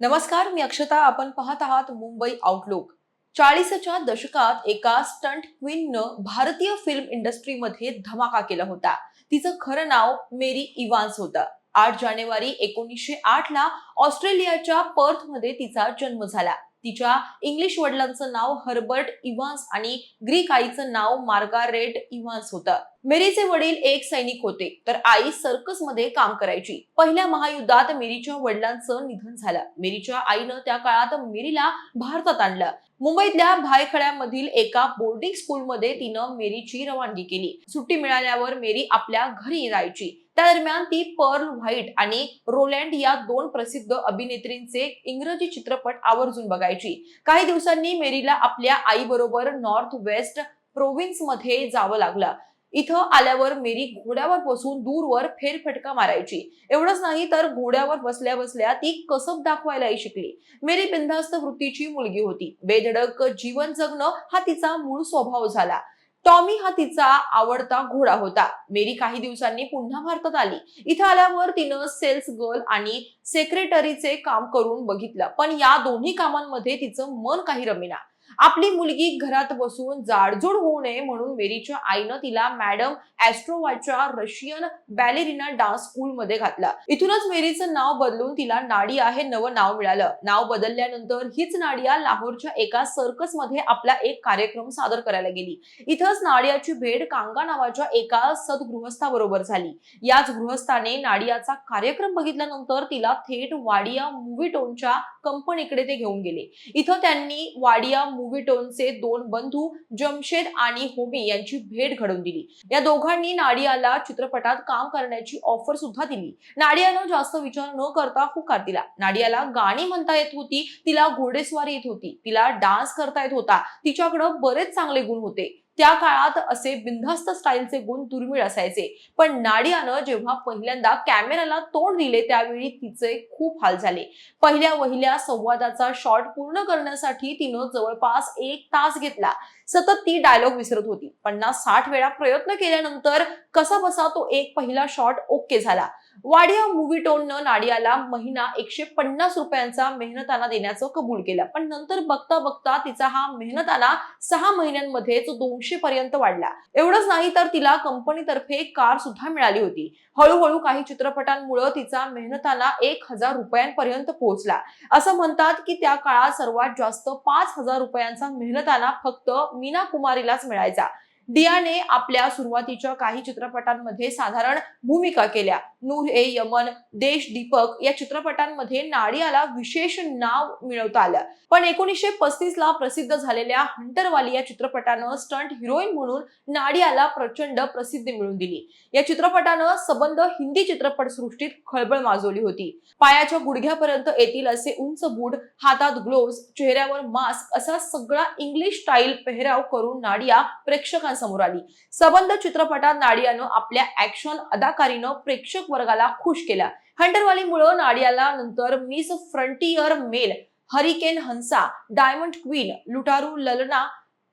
नमस्कार, मी अक्षता. आपण पाहत आहात मुंबई आउटलुक. 40च्या दशकात एका स्टंट क्वीननं भारतीय फिल्म इंडस्ट्रीमध्ये धमाका केला होता. तिचं खरं नाव मेरी इव्हान्स होतं. 8 जानेवारी 1908 ला ऑस्ट्रेलियाच्या पर्थमध्ये तिचा जन्म झाला. तिच्या इंग्लिश वडिलांचं नाव हर्बर्ट इव्हान्स आणि ग्रीक आईचं नाव मार्गारेट इव्हान्स होतं. मेरीचे वडील एक सैनिक होते, तर आई सर्कसमध्ये काम करायची. पहिल्या महायुद्धात मेरीच्या वडिलांचं निधन झालं. मेरीच्या आईनं त्या काळात मेरीला भारतात आणलं. मुंबईतल्या भायखळ्यामधील एका बोर्डिंग स्कूलमध्ये तिनं मेरीची रवानगी केली. सुट्टी मिळाल्यावर मेरी आपल्या घरी जायची. त्या दरम्यान ती पर्ल व्हाईट आणि रोलँड या दोन प्रसिद्ध अभिनेत्रींचे इंग्रजी चित्रपट आवर्जून बघायची. काही दिवसांनी मेरीला आपल्या आईबरोबर नॉर्थ वेस्ट प्रोव्हिन्समध्ये जावं लागलं. इथं आल्यावर मेरी घोड्यावर बसून दूरवर फेरफटका मारायची. एवढंच नाही तर घोड्यावर बसल्या बसल्या ती कसब दाखवायलाही शिकली. मेरी बिनधास्त वृत्तीची मुलगी होती. बेधडक जीवन जगणं हा तिचा मूळ स्वभाव झाला. टॉमी हा तिचा आवडता घोडा होता. मेरी काही दिवसांनी पुन्हा भारतात आली. इथं आल्यावर तिनं सेल्स गर्ल आणि सेक्रेटरीचे काम करून बघितलं, पण या दोन्ही कामांमध्ये तिचं मन काही रमेना. आपली मुलगी घरात बसून जाडजूड होऊ नये म्हणून मेरीच्या आईनं तिला madam ॲस्ट्रोवाच्या Russian ballerina dance school मध्ये घातलं. इथूनच मेरीचं नाव बदलून तिला नाडिया हे नवं नाव मिळालं. नाव बदलल्यानंतर हीच नाडिया लाहोरच्या एका सर्कस मध्ये आपला एक कार्यक्रम सादर करायला गेली. इथंच नाडियाची भेट कांगा नावाच्या एका सद्गृहस्थाबरोबर झाली. याच गृहस्थाने नाडियाचा कार्यक्रम बघितल्यानंतर तिला थेट वाडिया मूव्ही टोनच्या कंपनीकडे ते घेऊन गेले. इथं त्यांनी वाडिया मूव्ही टोनचे दोन बंधू जमशेद आणि होमी यांची भेट घडवून दिली. या दोघांनी नाडियाला चित्रपटात काम करण्याची ऑफर सुद्धा दिली. नाडियानं जास्त विचार न करता होकार दिला. नाडियाला गाणी म्हणता येत होती, तिला घोडेस्वारी येत होती, तिला डान्स करता येत होता. तिच्याकडे बरेच चांगले गुण होते. त्या काळात असे बिनधास्त स्टाईलचे गुण दुर्मिळ असायचे. पण नाडियानं जेव्हा पहिल्यांदा कॅमेराला तोंड दिले त्यावेळी तिचे खूप हाल झाले. पहिल्या वहिल्या संवादाचा शॉट पूर्ण करण्यासाठी तिनं जवळपास 1 तास घेतला. सतत ती डायलॉग विसरत होती. 50-60 वेळा प्रयत्न केल्यानंतर कसा बसा तो एक पहिला शॉट ओके झाला. वाडिया मूव्ही टोननं नाडियाला महिना 150 रुपयांचा मेहनताना देण्याचं कबूल केलं. पण नंतर बघता बघता तिचा हा मेहनताना 6 महिन्यांमध्येच 200 पर्यंत वाढला. एवढंच नाही तर तिला कंपनीतर्फे कार सुद्धा मिळाली होती. हळूहळू काही चित्रपटांमुळे तिचा मेहनताना 1000 रुपयांपर्यंत पोहोचला. असं म्हणतात की त्या काळात सर्वात जास्त 5000 रुपयांचा मेहनताना फक्त मीना कुमारीलाच मिळायचा. डियाने आपल्या सुरुवातीच्या काही चित्रपटांमध्ये साधारण भूमिका केल्या. नूर-ए-यमन, देश दीपक या चित्रपटांमध्ये नाडियाला विशेष नाव मिळवता आलं. पण 1935 ला प्रसिद्ध झालेल्या हंटरवाली या चित्रपटानं स्टंट हिरोईन म्हणून नाडियाला प्रचंड प्रसिद्धी मिळवून दिली. या चित्रपटानं सबंध हिंदी चित्रपटसृष्टीत खळबळ माजवली होती. पायाच्या गुडघ्यापर्यंत येतील असे उंच बूट, हातात ग्लोव्ज, चेहऱ्यावर मास्क असा सगळा इंग्लिश स्टाईल पेहराव करून नाडिया प्रेक्षकांसमोर आली. सबंध चित्रपटात नाडियानं आपल्या ऍक्शन अदाकारीनं प्रेक्षक वर्गाला खुश केला. हंटरवालीमुळे नाडियाला नंतर मिस फ्रंटियर मेल, हरिकेन हंसा, डायमंड क्वीन, लुटारू ललना,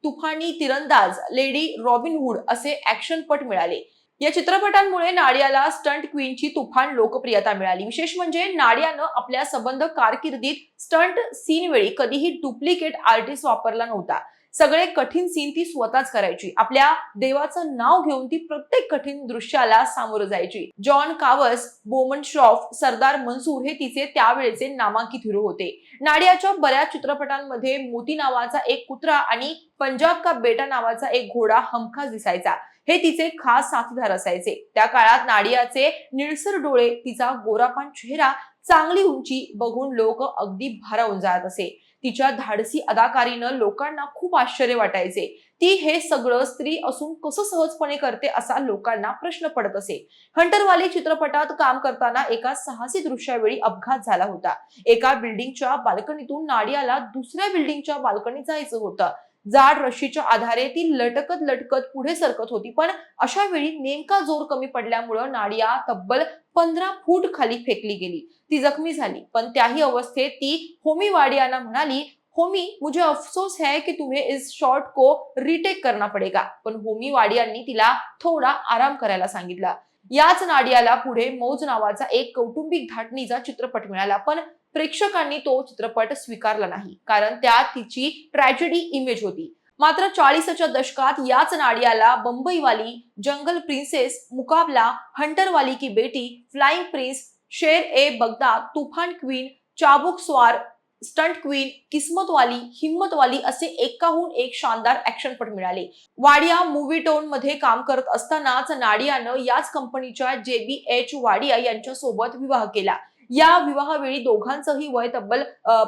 तुफानी तिरंदाज, लेडी रॉबिनहूड असे ऍक्शनपट मिळाले. या चित्रपटांमुळे नाडियाला स्टंट क्वीनची तुफान लोकप्रियता मिळाली. विशेष म्हणजे नाडियानं आपल्या सबंध कारकिर्दीत स्टंट सीन वेळी कधीही डुप्लिकेट आर्टिस्ट वापरला नव्हता. सगळे कठीण सीन ती स्वतःच करायची. आपल्या देवाचं नाव घेऊन ती प्रत्येक कठीण दृश्याला सामोरं जायची. जॉन कावस, बोमन श्रॉफ, सरदार मंसूर हे तिचे त्यावेळेचे नामांकित हिरो होते. नाडियाच्या बऱ्याच चित्रपटांमध्ये मोती नावाचा एक कुत्रा आणि पंजाब का बेटा नावाचा एक घोडा हमखास दिसायचा. हे तिचे खास साथीदार असायचे. त्या काळात नाडियाचे निळसर डोळे, तिचा गोरापान चेहरा, चांगली उंची बघून लोक अगदी भारावून जात असे. तिच्या धाडसी अदाकारीनं लोकांना खूप आश्चर्य वाटायचे. ती हे सगळं स्त्री असून कसं सहजपणे करते असा लोकांना प्रश्न पडत असे. हंटरवाली चित्रपटात काम करताना एका साहसी दृश्यावेळी अपघात झाला होता. एका बिल्डिंगच्या बाल्कनीतून नाडियाला दुसऱ्या बिल्डिंगच्या बाल्कनीत जायचं होतं. जाड रशीच्या आधारे ती लटकत लटकत पुढे सरकत होती. पण अशा वेळी नेमका जोर कमी पडल्यामुळे नाडिया तब्बल 15 फूट खाली फेकली गेली. ती जखमी झाली. पण त्याही अवस्थेत ती होमी वाडियाना म्हणाली, होमी, मुझे अफसोस है कि तुम्हें इस शॉट को रिटेक करना पड़ेगा. पण होमी वाडियांनी तिला थोडा आराम करायला सांगितला. याच नाडियाला पुढे मौज नावाचा एक कौटुंबिक धाटणीचा चित्रपट मिळाला. पण प्रेक्षकांनी तो चित्रपट स्वीकारला नाही, कारण त्यात तिची ट्रॅजेडी इमेज होती. मात्र 40च्या दशकात याच नाडियाला बंबईवाली, जंगल प्रिन्सेस, मुकाबला, हंटरवाली की बेटी, फ्लाइंग प्रिन्स, शेर ए बगदाद, तूफान क्वीन, चाबुक स्वार, स्टंट क्वीन, किस्मतवाली, हिम्मतवाली असे एकाहून एक शानदार ऍक्शनपट मिळाले. वाडिया मूव्ही टोन मध्ये काम करत असतानाच नाडियानं याच कंपनीच्या JBH वाडिया यांच्या सोबत विवाह केला. या विवाहावेळी दोघांचंही वय तब्बल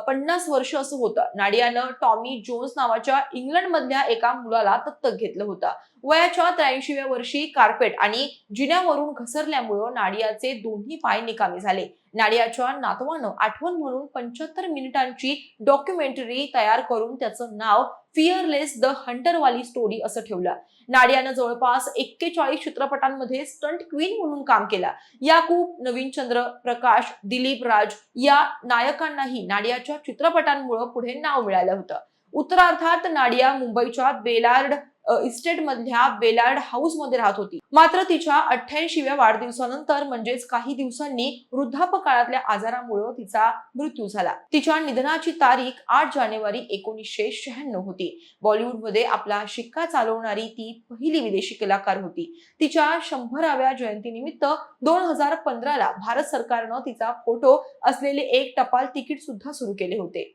50 वर्ष असं होतं. नाडियानं टॉमी जोन्स नावाच्या इंग्लंडमधल्या एका मुलाला दत्तक घेतलं होतं. वयाच्या 83व्या वर्षी कार्पेट आणि जिन्यावरून घसरल्यामुळं नाडियाचे दोन्ही पाय निकामी झाले. नाडियाच्या नातवानं आठवण म्हणून 75 मिनिटांची डॉक्युमेंटरी तयार करून त्याचं नाव फिअरलेस द हंटरवाली स्टोरी असं ठेवलं. नाडियानं जवळपास 41 चित्रपटांमध्ये स्टंट क्वीन म्हणून काम केलं. याकूब, नवीन चंद्र प्रकाश, दिलीप राज या नायकांनाही नाडियाच्या चित्रपटांमुळे पुढे नाव मिळालं होतं. उत्तरार्धात नाडिया मुंबईच्या बेलार्ड इस्टेट मधल्या बेलार्ड हाऊस मध्ये राहत होती. मात्र तिच्या 88व्या वाढदिवसानंतर म्हणजेच काही दिवसांनी वृद्धापकाळातल्या आजारामुळे तिचा मृत्यू झाला. तिच्या निधनाची तारीख 8 जानेवारी 1996 होती. बॉलिवूडमध्ये आपला शिक्का चालवणारी ती पहिली विदेशी कलाकार होती. तिच्या 100व्या जयंतीनिमित्त 2015ला भारत सरकारनं तिचा फोटो असलेले एक टपाल तिकीट सुद्धा सुरू केले होते.